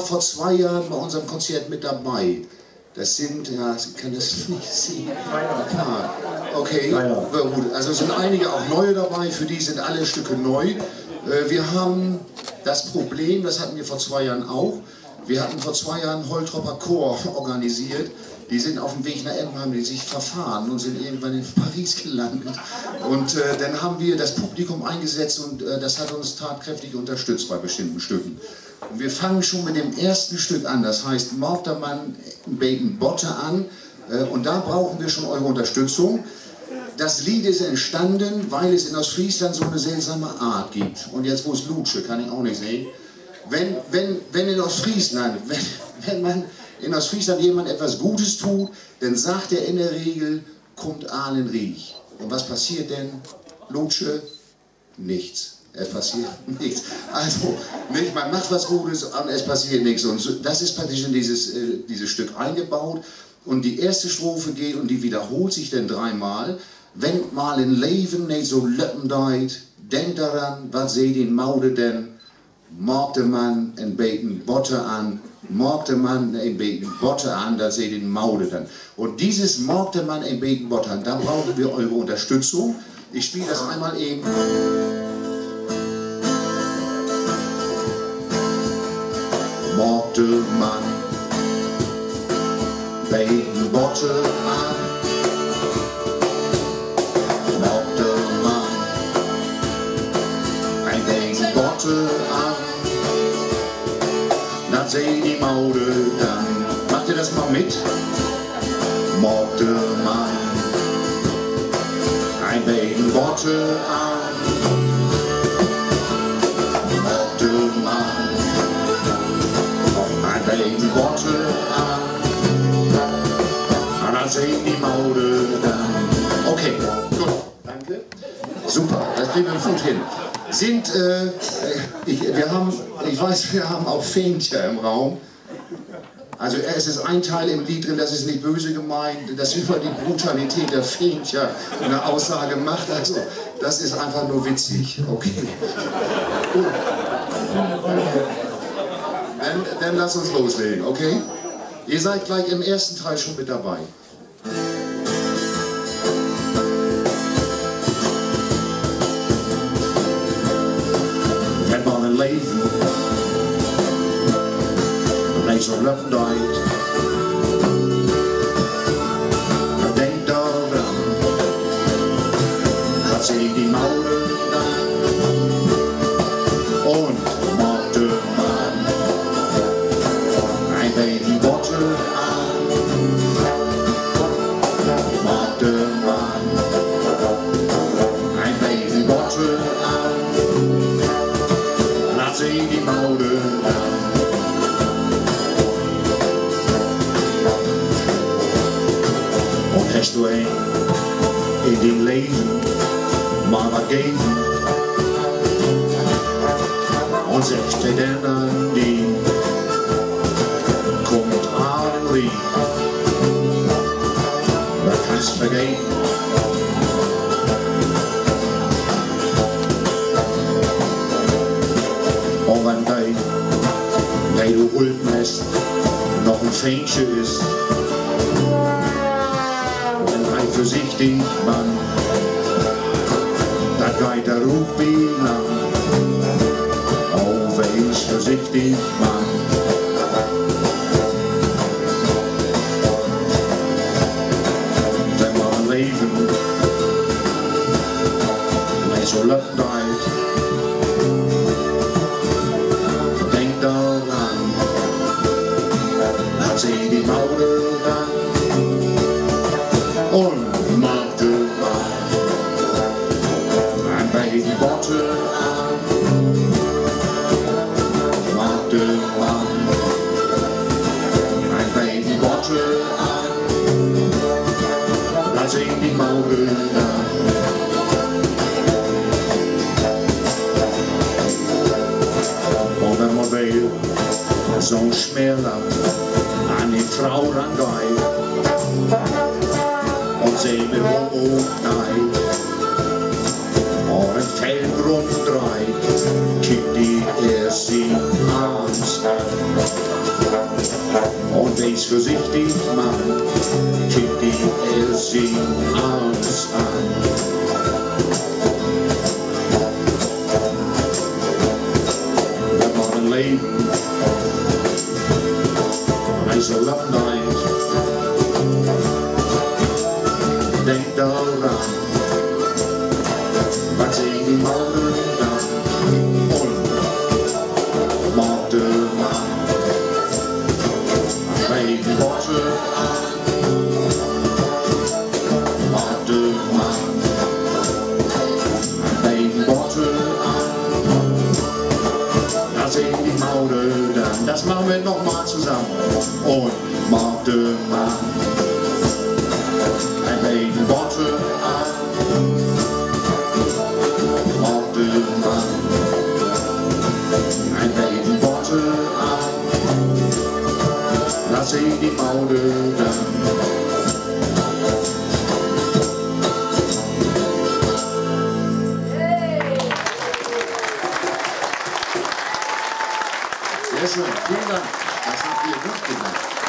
Vor 2 Jahren bei unserem Konzert mit dabei. Das sind, ja, ich kann das nicht sehen. Okay, gut. Also sind einige auch neue dabei, für die sind alle Stücke neu. Wir haben das Problem, das hatten wir vor 2 Jahren auch. Wir hatten vor 2 Jahren Holtropper Chor organisiert. Die sind auf dem Weg nach Emden, haben die sich verfahren und sind irgendwann in Paris gelandet. Und dann haben wir das Publikum eingesetzt und das hat uns tatkräftig unterstützt bei bestimmten Stücken. Und wir fangen schon mit dem ersten Stück an, das heißt Mortermann Beten Botte an. Und da brauchen wir schon eure Unterstützung. Das Lied ist entstanden, weil es in Ostfriesland so eine seltsame Art gibt. Und jetzt, wo es Lutsche, kann ich auch nicht sehen. Wenn in Ostfriesland, wenn man in Ostfriesland jemand etwas Gutes tut, dann sagt er in der Regel, kommt Ahlen Riech. Und was passiert denn? Lutsche? Nichts. Es passiert nichts. Also, nicht, man macht was Gutes und es passiert nichts. Und so, das ist praktisch in dieses Stück eingebaut. Und die erste Strophe geht und die wiederholt sich dann 3-mal. Wenn mal ein Leben nicht so löppen deit, denkt daran, was seht in Maude denn? Morgte man en Beten Botte an, morgte man en Beten Botte an, da seht in Maude dann. Und dieses morgte man en Beten Botte an, da brauchen wir eure Unterstützung. Ich spiele das einmal eben. Morgte man Beten Botte an, morgte man ein Beten Botte an, dann seh die Maude dann. Macht ihr das mal mit? Morgte man ein Beten Botte an, morgte man ein Beten Botte an, und dann seh die Maude dann. Okay, gut, danke. Super, das kriegen wir gut hin. Ich weiß, wir haben auch Fähnchen im Raum. Also es ist ein Teil im Lied drin, das ist nicht böse gemeint, das über die Brutalität der Fähnchen eine Aussage macht. Also das ist einfach nur witzig. Okay. Dann lass uns loslegen, okay? Ihr seid gleich im ersten Teil schon mit dabei. Wenn man ein Leben nicht so löppen deit, dann denkt daran, hat sie die Maude dann und morgte man ein Beten Botte an, morgte man ein Beten Botte an, dann hat sie die Maude dann. Hast du ein in dein Leben mal was geben und sagst dir dann an die, kommt Ahlen Riech, was kannst du vergeben? Und wenn der du Hulpen hast, noch ein Fähnchen ist, vorsichtig, Mann, da geht der Ruf lang. Oh, wer ist vorsichtig, Mann? Wenn man Leben nicht so löppen deit, denkt daran, hat sie die Maude dann. Und morgte man ein Beten Botte an, morgte man ein Beten Botte an, dann seh die Maude dann. Und wenn man will, so ein Schmerland an die Frau rangeht, und seh mir nein, und ein Feld rumdreht, kickt die erst sie abends an. ist vorsichtig, Mann, Kitty, sie alles an. Wir wollen leben, also love night, denk daran, was ich die Mauern dann und machte man. Wegen Worte an, machte man. Wegen Worte an, lass ich die Maude dann. Das machen wir nochmal zusammen. Und machte man. Wegen Worte an, machte man. Wegen Worte an, lass ich die Maude dann. Sehr schön, vielen Dank. Das habt ihr gut gemacht.